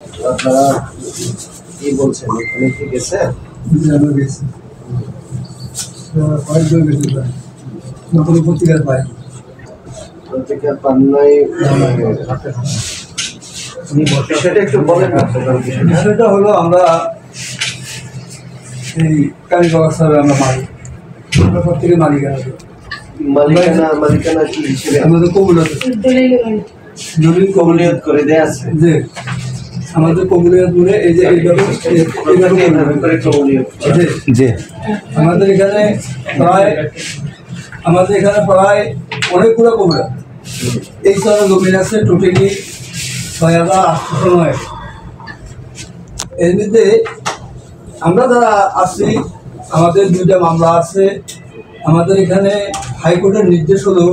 আপনারা কি বলছেন, এখানে কি গেছে? পত্রিকার পাই পত্রিকার পান নাই। বিষয়টা একটু বলেন না। বিষয়টা হলো আমরা এই কালীবাবা সাহেব আমরা মালিক, আমরা প্রত্যেকের মালিকানা কি হিসেবে আমাদের কবুলিয়ত দলিল কবুলিয়ত করে দেয়া আছে যে আমাদের কবুলিয়ত বলে এই যে এইভাবে করে কবুলিয়ত যে আমাদের এখানে প্রায় অনেকগুলো কবুলিয়ত এই সব জমিন আছে। টোটালি 6,800 নয়। এর মধ্যে আমরা যারা আছি, আমাদের 2টা মামলা আছে। আমাদের এখানে হাইকোর্টের নির্দেশ হলো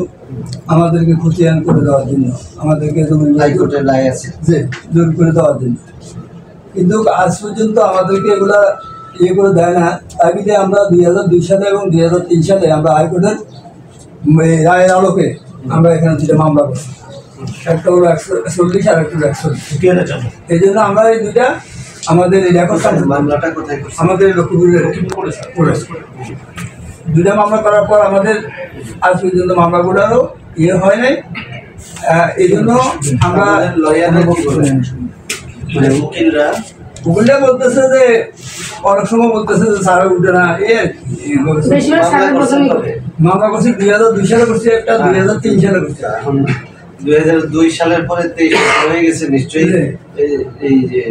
আমাদেরকে খতিয়ান করে দেওয়ার জন্য, আমাদেরকে হাইকোর্টের রায় আছে যে জোর করে দেওয়ার জন্য, কিন্তু আজ পর্যন্ত আমাদেরকে এগুলা ইয়ে করে দেয় না। তাই বিধে আমরা 2002 সালে এবং 2003 সালে আমরা হাইকোর্টের রায়ের আলোকে আমরা এখানে 2টা মামলা করছি। একটা হলো 140 আর একটা 140। এই জন্য আমরা এই 2টা আমাদের এই রেকর্ড মামলাটা কোথায় করছে? আমাদের লক্ষ্মীপুরের 2টা মামলা করার পর আমাদের আজ পর্যন্ত মামলাগুলোরও ইয়ে হয় নাই। এই জন্য আমরা উকিলরা বলতেছে যে অনেক সময় বলতেছে যে সারা উঠে না। মামলা করছি 2002 সালে করছি, একটা 2003 সালে করছি। এখন 2002 সালের পরে 23 হয়ে গেছে নিশ্চয়ই। এই যে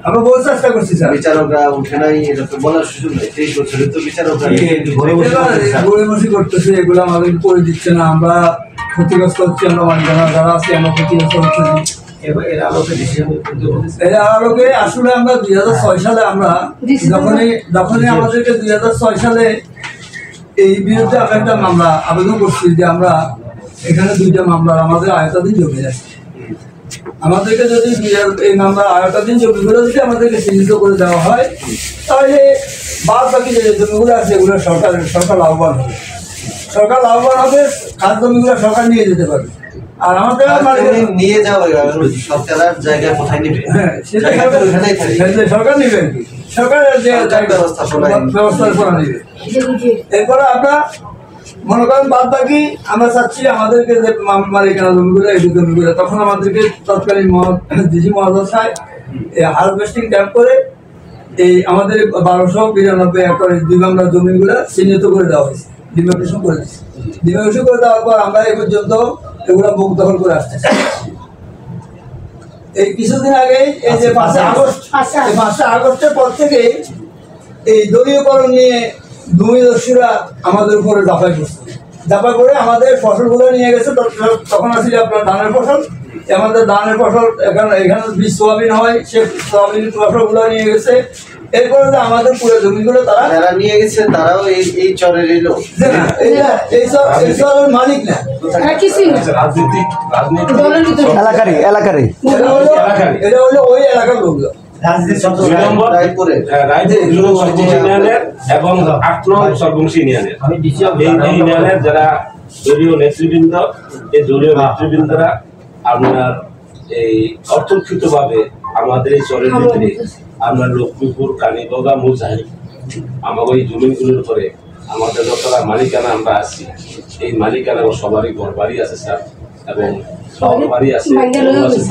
আমরা বলতে চেষ্টা করছি স্যার, বিচারকরা উঠে নাই, এটা তো বলার সুযোগ নেই। 23 বছরে তো বিচারকরা ঘুরে বসে করতেছে, এগুলো আমাদের করে দিচ্ছে না। আমরা ক্ষতিগ্রস্ত হচ্ছি, আমরা মালিকানা যারা আছি আমরা ক্ষতিগ্রস্ত হচ্ছি। এর আলোকে আসলে আমরা 2006 সালে আমরা যখনই আমাদেরকে 2006 সালে এই বিরুদ্ধে আমরা একটা মামলা আবেদন করছি যে আমরা এখানে 2টা মামলার আমাদের আয়তাধীন জমি আছে। আমাদেরকে যদি এই মামলার আয়তাধীন জমিগুলো যদি আমাদেরকে চিহ্নিত করে দেওয়া হয়, তাহলে বাদ বাকি যে জমিগুলো আছে এগুলো সরকার লাভবান হবে। সরকার লাভবান হবে, খাস জমিগুলো সরকার নিয়ে যেতে পারবে। আর আমাদের নিয়ে যাওয়া সরকারের জায়গা কোথায় নেবে? হ্যাঁ, সরকার নেবে আর কি, সরকারের যে ব্যবস্থা করা নেবে। এরপরে আমরা মনে করেন বাদ বাকি আমরা চাচ্ছি আমাদেরকে যে মালিকানা জমিগুলো এই জমিগুলো, তখন আমাদেরকে তৎকালীন ডিসি মহাজন সাহেব হারভেস্টিং ক্যাম্প করে এই আমাদের 1292 একর 2 মামলা জমিগুলো চিহ্নিত করে দেওয়া হয়েছে, ডিমার্কেশন করে দিচ্ছে। ডিমার্কেশন করে দেওয়ার পর আমরা এই পর্যন্ত এগুলো মুখ দখল করে আসতেছি। এই কিছুদিন আগে এই যে 5 আগস্টের পর থেকে এই দলীয়করণ নিয়ে ভূমিদস্যুরা আমাদের উপরে দাপাই করে আমাদের ফসলগুলো নিয়ে গেছে। তখন আসলে আপনার ধানের ফসল, আমাদের ধানের ফসল এখানে বীজ সোয়াবিন হয়, সে সোয়াবিন ফসলগুলো নিয়ে গেছে। এরপরে যে আমাদের পুরো জমিগুলো যারা নিয়ে গেছে তারাও এই চরের লোক, এই চরের মালিক না, এটা হলো ওই এলাকার লোকজন। এবং 8 নং সর্বংশী ইউনিয়নের যারা দলীয় নেতৃবৃন্দ, এই দলীয় নেতৃবৃন্দরা আপনার এই অর্থকৃত ভাবে আমাদের এই চরের ভিতরে আপনার লক্ষ্মীপুর, কালীবগা, মুজাহিদ আমাদের এই জমিগুলোর উপরে আমাদের যতটা মালিকানা আমরা আছি, এই মালিকানা সবারই ঘর বাড়ি আছে স্যার, এবং শহর বাড়ি আছে,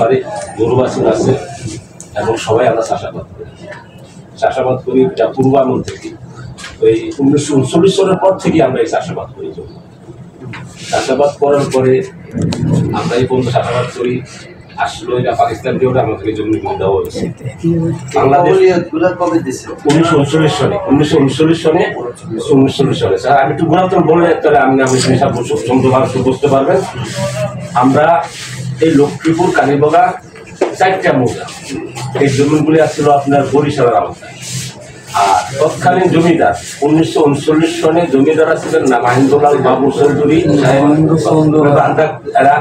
বাড়ি গরুবাসী আছে, এবং সবাই আমরা চাষাবাদ করি। এটা পূর্বামল থেকে ওই 1939 সালের পর থেকে আমরা এই চাষাবাদ করি। চাষাবাদ করার পরে আমরা এই পর্যন্ত চাষাবাদ করি। আসলো এটা পাকিস্তান দিয়ে আমাদেরকে জমি দেওয়া হয়েছে। বাংলাদেশ 1939 সালে স্যার, আমি একটু গুণাত্মক বলে তাহলে আমি সুন্দরভাবে বুঝতে পারবেন। আমরা এই লক্ষ্মীপুর, কালীবগা 4টা মৌজা, এই জমিগুলি আসছিল আপনার বরিশালের আওতায়। আর তৎকালীন জমিদার 1939 সনে জমিদার ছিলেন না মাহেন্দ্রলাল বাবু চৌধুরী এরা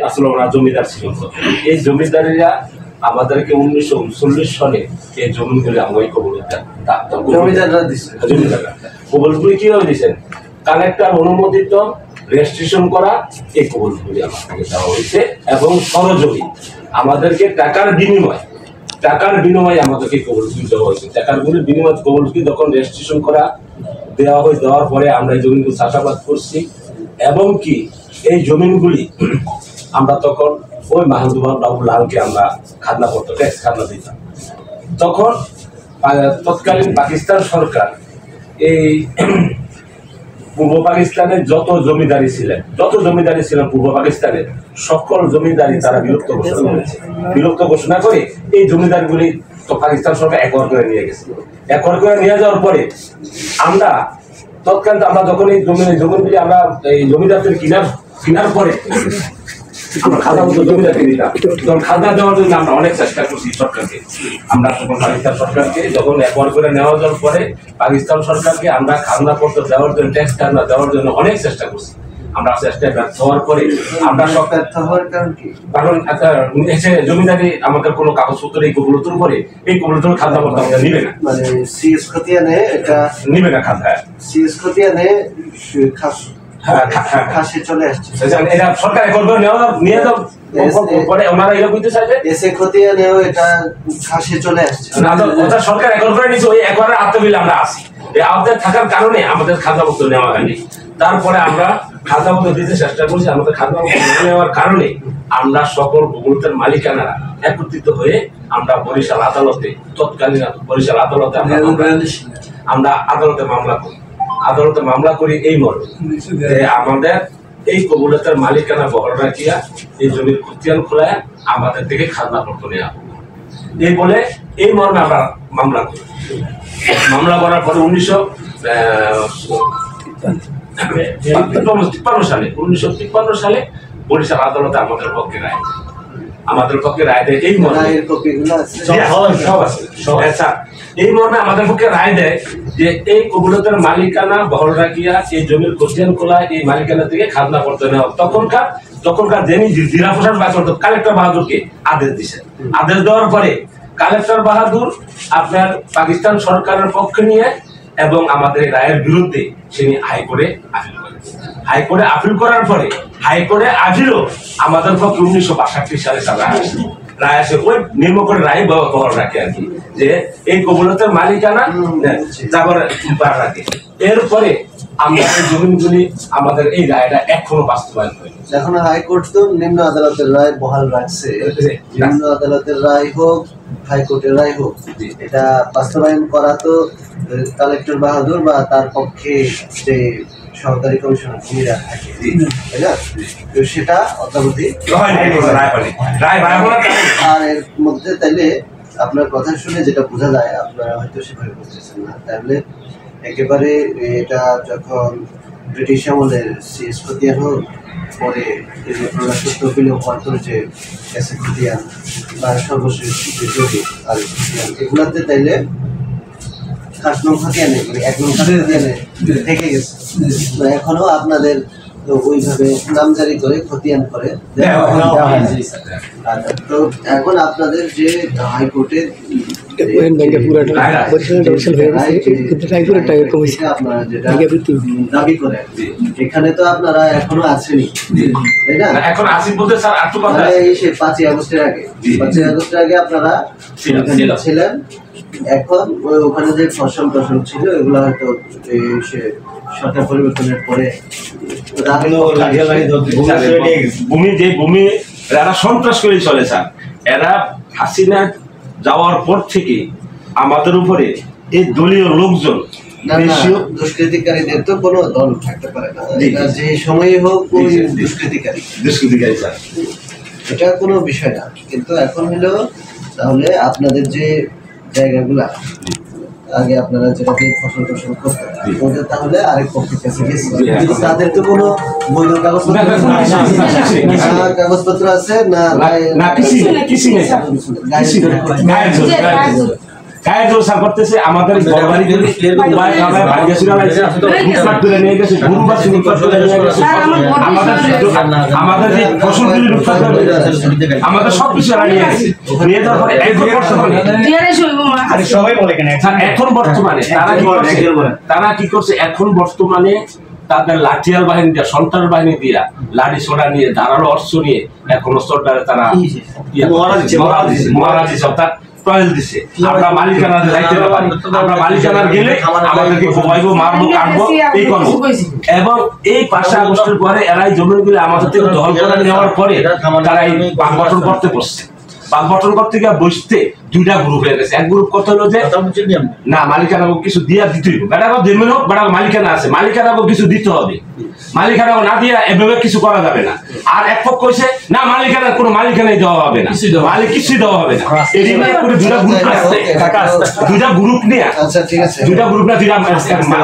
আসলে ওনার জমিদার ছিল। এই জমিদারেরা আমাদেরকে 1939 সনে এই জমিগুলি আমাকে জমিদাররা কবলগুলি কিভাবে দিচ্ছেন? কালেক্টর অনুমোদিত রেজিস্ট্রেশন করা এই কবুলগুলি আমাদেরকে দেওয়া হয়েছে এবং সরজমি আমাদেরকে টাকার বিনিময়ে আমাদেরকে কবুলগুলি দেওয়া হয়েছে। টাকার বিনিময়ে কবুলগুলি যখন রেজিস্ট্রেশন করা দেওয়ার পরে আমরা এই জমিগুলো চাষাবাদ করছি এবং কি এই জমিনগুলি আমরা তখন ওই মাহমুদুল লালকে আমরা খাজনা করতো, ট্যাক্স খাজনা দিতাম। তখন তৎকালীন পাকিস্তান সরকার এই পূর্ব পাকিস্তানের যত জমিদারি ছিলেন পূর্ব পাকিস্তানের সকল জমিদারি তারা বিলুপ্ত ঘোষণা করে এই জমিদারিগুলি তো পাকিস্তান সরকার একর করে নিয়ে গেছে। একর করে নিয়ে যাওয়ার পরে আমরা তৎকালীন আমরা যখন এই জমিগুলি আমরা এই জমিদারদের কেনার পরে আমরা খাজা মতো জমিদারকে দিতাম। তখন খাজা দেওয়ার জন্য আমরা অনেক চেষ্টা করছি সরকারকে। আমরা তখন পাকিস্তান সরকারকে যখন একবার করে নেওয়া যাওয়ার পরে পাকিস্তান সরকারকে আমরা খাজনা পত্র দেওয়ার জন্য, ট্যাক্স খাজনা দেওয়ার জন্য অনেক চেষ্টা করছি। আমরা চেষ্টায় ব্যর্থ হওয়ার পরে আমরা সব ব্যর্থ হওয়ার কারণ কি? কারণ জমিদারি আমাদের কোনো কাগজপত্র এই কবুলতুর করে এই কবুলতুর খাজনা পত্র আমাদের নিবে না, মানে সিএস খতিয়ানে এটা নিবে না খাজনা। সিএস খতিয়ানে খাসে চলে আসছে। এটা সরকার একর করে নিয়ে যাও পরে ওনারা এগুলো বুঝতে চাইছে এসে খতিয়ানেও এটা খাসে চলে আসছে। ওটা সরকার একর করে নিচ্ছে, ওই একরের আত্মবিল আমরা আছি। এই আওতায় থাকার কারণে আমাদের খাজনা পত্র নেওয়া হয়নি। তারপরে আমরা খাজনা পত্র দিতে চেষ্টা করছি। আমাদের খাজনা পত্র নেওয়ার কারণে আমরা সকল ভূমির মালিকানারা একত্রিত হয়ে আমরা বরিশাল আদালতে, তৎকালীন বরিশাল আদালতে আমরা আদালতে মামলা করি এই মর্মে যে আমাদের এই কবুলতের মালিকানা বহাল রাখিয়া এই জমির খতিয়ান খোলায় আমাদের থেকে খাজনা পত্র নেওয়া এই বলে এই মর্মে আমরা মামলা করি। মামলা করার পরে 1953 সালে বরিশাল আদালতে আমাদের পক্ষে রায় দেয় এই মর্মে। এই মর্মে আমাদের পক্ষে রায় দেয় যে এই কবুলতের মালিকানা বহাল রাখিয়া এই জমির খতিয়ান খোলায় এই মালিকানা থেকে খাজনা পত্র নেওয়া। তখনকার যিনি জেলা প্রশাসন কালেক্টর বাহাদুরকে আদেশ দিয়েছেন। আদেশ দেওয়ার পরে কালেক্টর বাহাদুর আপনার পাকিস্তান সরকারের পক্ষে নিয়ে এবং আমাদের রায়ের বিরুদ্ধে তিনি হাইকোর্টে আপিল করেন। হাইকোর্টে আপিল করার পরে হাইকোর্টে আপিলও আমাদের পক্ষে 1962 সালে রায় আসে। ওই নিম্নকোর্ট রায় বহাল রাখে আর কি, যে এই কবুলতের মালিকানা রাখে। এরপরে আমরা এই জমিনগুলি আমাদের এই রায়টা এখনো বাস্তবায়ন হয়নি। এখন হাইকোর্ট তো নিম্ন আদালতের রায় বহাল রাখছে। নিম্ন আদালতের রায় হোক, হাইকোর্টের রায় হোক, এটা বাস্তবায়ন করা তো কালেক্টর বাহাদুর বা তার পক্ষে যে সহকারী কমিশনার ভূমিরা থাকে, তাই না? তো সেটা অদ্যাবধি আর এর মধ্যে তাইলে আপনার কথা শুনে যেটা বোঝা যায় আপনারা হয়তো সেভাবে বুঝতেছেন না। তাহলে একেবারে এটা যখন ব্রিটিশ আমলের সিএস খতিয়ান হোক, পরে তহবিল হওয়ার যে এসে খতিয়ান বা সর্বশেষ যে জমি আর খতিয়ান, এগুলাতে তাইলে খাস নং খতিয়ানে, এক নং খতিয়ানে থেকে গেছে। এখনো আপনাদের ওইভাবে নামজারি করে খতিয়ান করে তো এখন আপনাদের যে হাইকোর্টের দাবি করে এখানে তো আপনারা এখনো আছেনই, তাই না? এখন আসি বলতে স্যার একটু কথা, এই 5ই আগস্টের আগে আপনারা ছিলেন। এখন ওখানে যে ফসল ছিল এগুলো হয়তো সরকার পরিবর্তনের পরে ভূমি এরা সন্ত্রাস করে চলে স্যার। এরা হাসিনা যাওয়ার পর থেকে আমাদের উপরে এই দলীয় লোকজন, দুষ্কৃতিকারীদের তো কোনো দল থাকতে পারে না, যে সময় হোক ওই দুষ্কৃতিকারী স্যার, এটা কোনো বিষয় না। কিন্তু এখন হলো তাহলে আপনাদের যে জায়গাগুলা আগে আপনারা যেটাকে ফসল করতেন ওদের তাহলে আরেক পক্ষের কাছে গেছে, কিন্তু তাদের তো কোনো বৈধ কাগজপত্র আছে না? আমাদের সবকিছু নিয়ে যাওয়ার পরে এখন বর্তমানে তারা কি করছে, এখন বর্তমানে তাদের লাঠিয়াল বাহিনী দিয়ে, সন্ত্রাস বাহিনী দিয়া, লাঠি সোডা নিয়ে, ধারালো অস্ত্র নিয়ে এখন সরকারে তারা মহারাজি সব তার ট্রায়াল দিছে। আমরা মালিকানা যাইতে না পারি, আমরা মালিকানা গেলে আমাদেরকে ঘুমাইবো, মারবো, কাটবো, এই করবো। এবং এই 5 আগস্টের পরে এরাই জমিগুলো আমাদের থেকে দখল করে নেওয়ার পরে তারা এই বাক গঠন করতে বসছে। বাক গঠন করতে গিয়ে বসতে 2টা গ্রুপ হয়ে গেছে। এক গ্রুপ কত হলো যে না মালিকানা কিছু দিয়া দিতেই হবে, বেড়াবো দেবেন হোক, বেড়াবো মালিকানা আছে, মালিকানা কিছু দিতে হবে, মালিকানা না দিয়ে এভাবে কিছু করা যাবে না। আর এক পক্ষ কইছে না মালিকানা কোনো মালিকানাই দেওয়া হবে না, মালিক কিছুই দেওয়া হবে না। এই করে 2টা গ্রুপ আছে, 2টা গ্রুপ নিয়ে, আচ্ছা ঠিক আছে, 2টা গ্রুপ না 2টা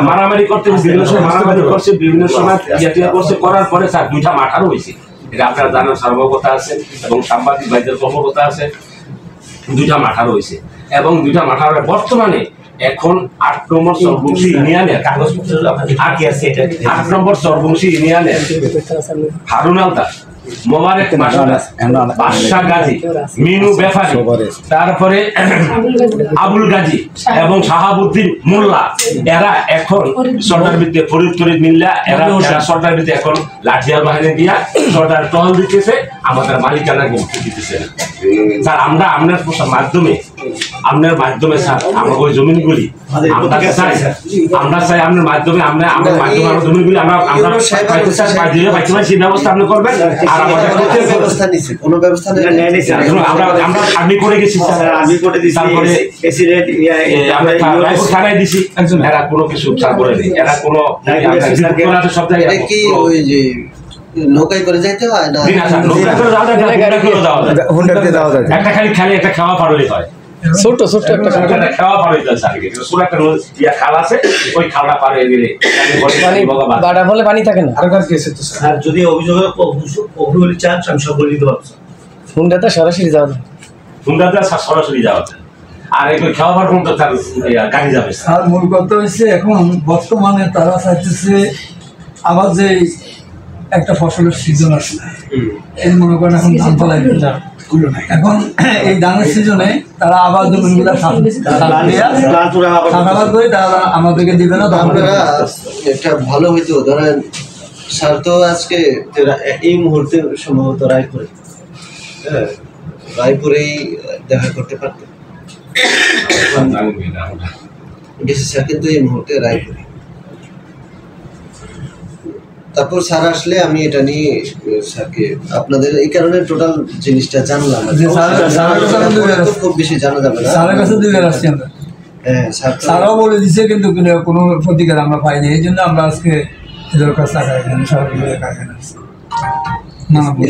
মারামারি করতে, বিভিন্ন সময় মারামারি করছে, বিভিন্ন সময় ইয়া করছে, করার পরে স্যার 2টা মাঠারও হয়েছে। এটা আপনারা জানার সার্বভৌমতা আছে এবং সাংবাদিক ভাইদের কর্মকর্তা আছে, 2টা মাঠার হয়েছে। এবং 2টা মাঠার বর্তমানে এখন 8 নম্বর সরবংশী ইউনিয়নের কাগজপত্র 8 নম্বর সরবংশী ইউনিয়নের হারুন আলতার, মোবারক মাসুদাস, বাদশা গাজী, মিনু ব্যাপারী, তারপরে আবুল গাজী এবং শাহাবুদ্দিন মোল্লা, এরা এখন সরকার ভিত্তিতে ফরিদ মিল্লা, এরা সরকার ভিত্তিতে এখন লাঠিয়াল বাহিনী দিয়া সরকার টহল দিতেছে, আমাদের মালিকানা মুক্তি দিতেছে না। স্যার আমরা আপনার আপনার মাধ্যমে স্যার আমরা ওই জমিনগুলি আমরা চাই আপনার মাধ্যমে আমরা জমিনগুলি আমরা পাইতে চাই, সেই ব্যবস্থা আপনি করবেন। আর আমাদের ব্যবস্থা নিছে, কোনো ব্যবস্থা নেই, আমরা আর্মি করে গেছি, আর্মি করে দিছি, তারপরে আমরা থানায় দিছি, এরা কোনো কিছু করে নেই, এরা কোনো সব জায়গায় কি ওই যে নৌকায় করে যাইতে হয় না, একটা খালি খালি একটা খাওয়া পারলে হয়, ছোট ছোট একটা খাওয়া পার হইতে আছে, ছোট একটা খাল আছে, ওই খালটা পার হয়ে গেলে বাড়া বলে পানি থাকে না। আর যদি অভিযোগে অভিযোগ চান আমি সকল দিতে পারছি, হুন্ডাতে সরাসরি যাওয়া যায়, হুন্ডাতে সরাসরি যাওয়া যায়। আর এই খাওয়া পার পর্যন্ত তার গাড়ি যাবে। আর মূল কথা হচ্ছে এখন বর্তমানে তারা চাইতেছে আবার যে একটা ফসলের সিজন আসে, এই মনে করেন এখন ধান ফলাই এখন এই ধানের সিজনে তারা আবার জমিগুলা চাষাবাদ করে তারা আমাদেরকে দিবে না। আপনারা একটা ভালো হইতো, ধরেন স্যার তো আজকে এই মুহূর্তে সম্ভবত রায়পুরেই দেখা করতে পারতেন, ডিসি স্যার কিন্তু এই মুহূর্তে রায়পুরে। তারপর স্যার আসলে আমি এটা নিয়ে স্যারকে আপনাদের এই কারণে টোটাল জিনিসটা জানলাম, খুব বেশি জানা যাবে না, স্যারের কাছে দুই বার আসছি আমরা, হ্যাঁ স্যারও বলে দিচ্ছে কিন্তু কোনো প্রতিকার আমরা পাইনি, এই জন্য আমরা আজকে এদের কাছে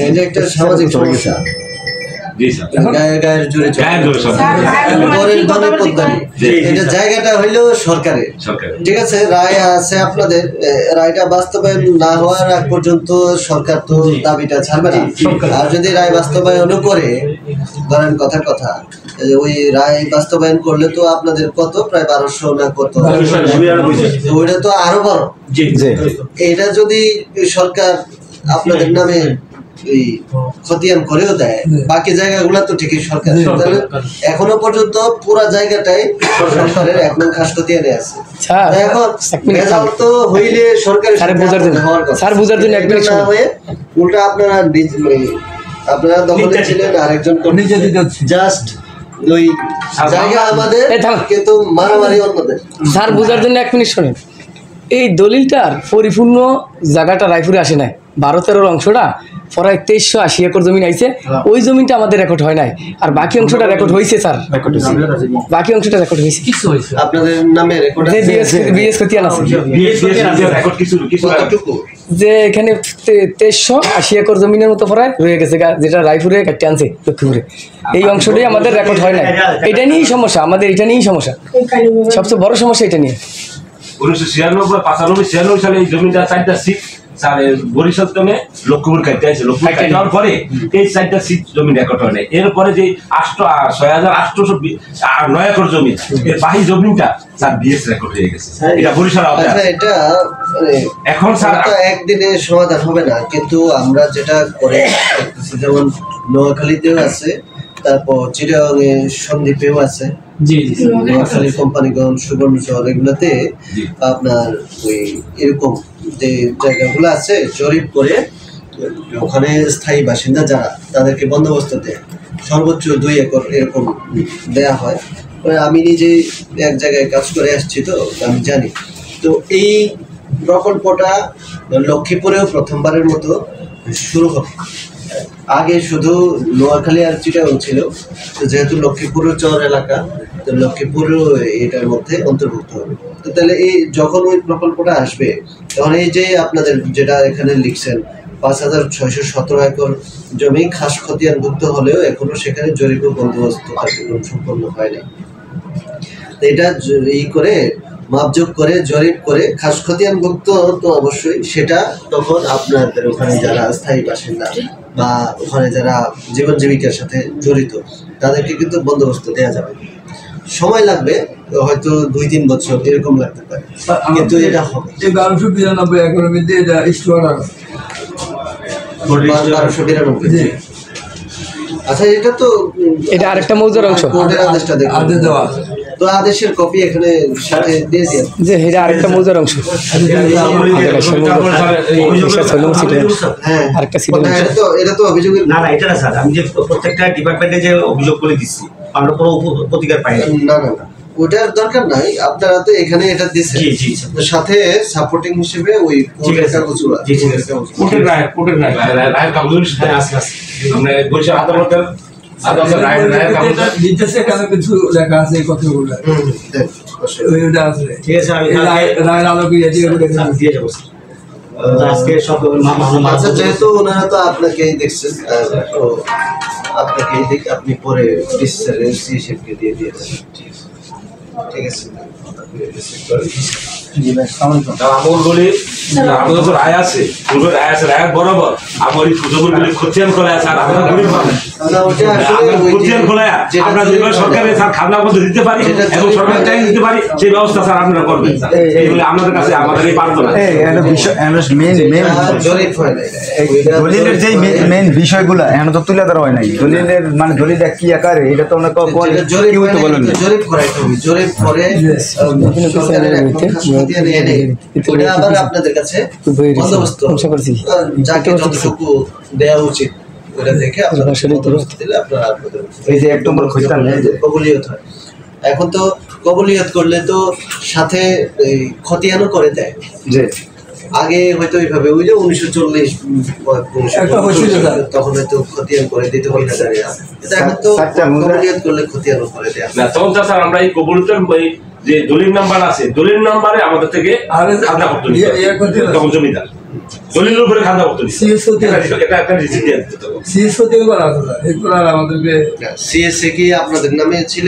এটা একটা সামাজিক সমস্যা, জায়গাটা হইলো সরকারের, ঠিক আছে, রায় আছে আপনাদের, রায়টা বাস্তবায়ন না হওয়ার আগ পর্যন্ত সরকার তো দাবিটা ছাড়বে না। আর যদি রায় বাস্তবায়নও করে, ধরেন কথার কথা ওই রায় বাস্তবায়ন করলে তো আপনাদের কত প্রায় 1200 না কত, ওইটা তো আরো বড়। এটা যদি সরকার আপনাদের নামে খতিয়ান করেও দেয়, বাকি জায়গাগুলো তো ঠিকই সরকার, এখনো পর্যন্ত পুরা জায়গাটাই সরকারের 1 নং খাস খতিয়ানে আছে। এখন রেজাল্ট তো হইলে সরকারের উল্টা আপনারা দখলে ছিলেন, আরেকজন জাস্ট ওই জায়গা আমাদের কিন্তু মারামারি অন্যদের। স্যার বোঝার জন্য 1 মিনিট শোনেন, এই দলিলটার পরিপূর্ণ জায়গাটা রায়পুরে আসে নাই, 12-13 অংশটা প্রায় 2380 একর জমি আইছে, ওই জমিটা আমাদের রেকর্ড হয় নাই, আর বাকি অংশটা রেকর্ড হয়েছে স্যার, বাকি অংশটা রেকর্ড হয়েছে। আপনাদের নামে রেকর্ড আছে, বিএস খতিয়ান আছে, যে এখানে 2380 একর জমিনের মতো প্রায় রয়ে গেছে, যেটা রায়পুরে কাটতে আনছে লক্ষ্মীপুরে, এই অংশটাই আমাদের রেকর্ড হয় নাই। এটা নিয়েই সমস্যা আমাদের, এটা নিয়েই সমস্যা, সবচেয়ে বড় সমস্যা এটা নিয়ে। 1996-95 সালে এই জমিটা 4টা সিট বরিশাল জমে লক্ষ্মীপুর কাটতে আছে, লক্ষ্মীপুর কাটতে যাওয়ার পরে এই 4টা সিট জমি রেকর্ড হয় নাই। এরপরে যে 6809 একর জমি, এর বাকি জমিটা স্যার বিএস রেকর্ড হয়ে গেছে, এটা বরিশাল আওতায়। এটা এখন স্যার একদিনে সমাধান হবে না, কিন্তু আমরা যেটা করে যেমন নোয়াখালীতেও আছে, তারপর চিটাগাং সন্দ্বীপেও আছে, জি জি নোয়াখালী, কোম্পানিগঞ্জ, সুবর্ণচর এগুলোতে জি। আপনার ওই এরকম যে জায়গাগুলো আছে জরিপ করে ওখানে স্থায়ী বাসিন্দা যারা তাদেরকে বন্দোবস্ত দেয়, সর্বোচ্চ 2 একর এরকম দেয়া হয়। আমি নিজে এক জায়গায় কাজ করে আসছি তো আমি জানি। তো এই প্রকল্পটা লক্ষ্মীপুরেও প্রথমবারের মতো শুরু হবে। আগে শুধু নোয়াখালী আর চিটাগাং ছিল, তো যেহেতু লক্ষ্মীপুরও চর এলাকা, তো লক্ষ্মীপুরও এটার মধ্যে অন্তর্ভুক্ত হবে। তো তাহলে এই যখন ওই প্রকল্পটা আসবে তখন এই যে আপনাদের যেটা এখানে লিখছেন 5,617 একর জমি খাস খতিয়ানভুক্ত হলেও এখনো সেখানে জরিপ ও বন্দোবস্ত কার্যক্রম সম্পন্ন হয়নি। তো এটা ই করে মাপযোগ করে জরিপ করে খাস খতিয়ানভুক্ত তো অবশ্যই সেটা তখন আপনাদের ওখানে যারা স্থায়ী বাসিন্দা বা ওখানে যারা জীবন জীবিকার সাথে জড়িত তাদেরকে কিন্তু বন্দোবস্ত দেওয়া যাবে। সময় লাগবে, হয়তো 2-3 বছর এরকম লাগতে পারে, কিন্তু এটা হবে। 1292 একরের মধ্যে এটা স্টোর আছে। 1292। আচ্ছা, এটা তো এটা আরেকটা মৌজার অংশ। কোর্টের আদেশটা দেখুন, আদেশ দেওয়া আছে। তো আদেশের কপি এখানে সাথে দিয়ে দিন। যে এটা আরেকটা মৌজার অংশ। হ্যাঁ, আরেকটা সিটি না, এটা তো অভিযোগের না না এটা না স্যার, আমি যে প্রত্যেকটা ডিপার্টমেন্টে যে অভিযোগ করে দিচ্ছি আমরা কোনো প্রতিকার পাই না। না না না, ওটার দরকার নাই। আপনারা তো এখানে এটা দিচ্ছেন, জি জি স্যার। সাথে সাপোর্টিং হিসেবে ওই ঠিক আছে। কাগজগুলো। জি, ঠিক আছে। কোর্টের রায়ের কাগজ হ্যাঁ আছে আছে। আমরা বরিশাল আদালতের রায়ের কাগজ নির্দেশে কেন কিছু লেখা আছে এই কথাগুলো। দেন, অবশ্যই। ওইটা আছে। ঠিক আছে, আমি এই রায়ের আলোকে এটি করে স্যার দিয়ে যাবো স্যার। আজকে সব আচ্ছা, যেহেতু ওনারা তো আপনাকেই দেখছেন, তো আপনাকেই দেখ, আপনি পরে ডিসিশনের সিএসএফকে দিয়ে দিয়েছেন। ঠিক আছে, আপনি রিসিভ করেন। আমল বলি আমাদের তো রায় আছে, পূর্বের রায় আছে, রায়ের বরাবর আমার এই সুযোগগুলি খতিয়ান খোলা আছে। আর আমরা গরিব মানুষ, না, ওটা আসলে আমরা ওই যে- খতিয়ান খোলা যেটা আমরা যেভাবে সরকারের স্যার খাজনা মধ্যে দিতে পারি এবং সরকার ট্যাক্স দিতে পারি, সেই ব্যবস্থা স্যার আপনারা করবেন স্যার। এইগুলো আমাদের কাছে আমাদের এই প্রার্থনা। জরিপ হয় নাই। দলিলের যেই মেইন বিষয়গুলো এখন তো তুলে ধরা হয় নাই। দলিলের মানে দলিলটা কি আকারে এটা তো অনেক যেটা জরিপ হয় নাই, জরিপ করাইতে হবে। জরিপ করে সরকারের এখন খতিয়ান এনে ওটা আবার আপনাদের কাছে বন্দোবস্ত যাকে যতটুকু দেওয়া উচিত ওটা দেখে আপনারা বন্দোবস্ত দিলে আপনারা আপনাদের এই যে 1 নম্বর খতিয়ান কবুলিয়ত হয়। এখন তো কবুলিয়ত করলে তো সাথে এই খতিয়ানও করে দেয়। যে আগে হয়তো এইভাবে ওই যে 1940 একটা হয়েছিল স্যার। তখন হয়তো খতিয়ান করে দিতে হয় না জানি না। কিন্তু এখন তো কবুলিয়ত করলে খতিয়ানও করে দেয়। না তখন তো স্যার আমরা এই কবুলতের ওই যে দলিল নাম্বার আছে, দলিল নাম্বারে আমাদের থেকে খাজনা করতে নিতে হবে। তখন জমিদার দলিলের উপরে খাজনা করতে নিতে CS হতে হবে। এটা একটা রিসিপ্ট দিয়ে দিতে হবে। সিএসও থেকে করা আছে স্যার। এরপর আর আমাদেরকে সিএসএ কি আপনাদের নামে ছিল?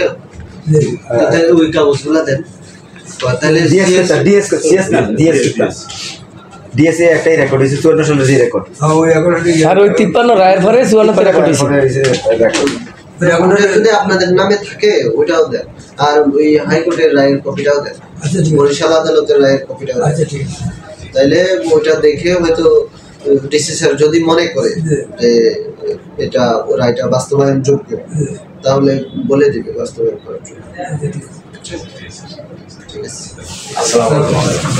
তাহলে ওই কাগজগুলো দেন। তাহলে ডিএসএ একটাই রেকর্ড হয়েছে 54 সালের যে রেকর্ড। ওই এখন আর ওই 53 রায়ের পরে 54 রেকর্ড হয়েছে। ওটা যদি আপনাদের নামে থাকে ওটাও দেন, আর ওই হাইকোর্টের রায়ের কপিটাও দেন, আচ্ছা ঠিক আছে। বরিশাল আদালতের রায়ের কপিটাও দেন। আচ্ছা ঠিক আছে। তাইলে ওইটা দেখে হয়তো ডিসি স্যার যদি মনে করে যে এটা রায়টা বাস্তবায়ন যোগ্য, তাহলে বলে দিবে বাস্তবায়ন করার জন্য। আচ্ছা ঠিক আছে। ঠিক আছে, আসসালামু আলাইকুম।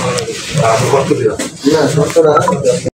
না সরকার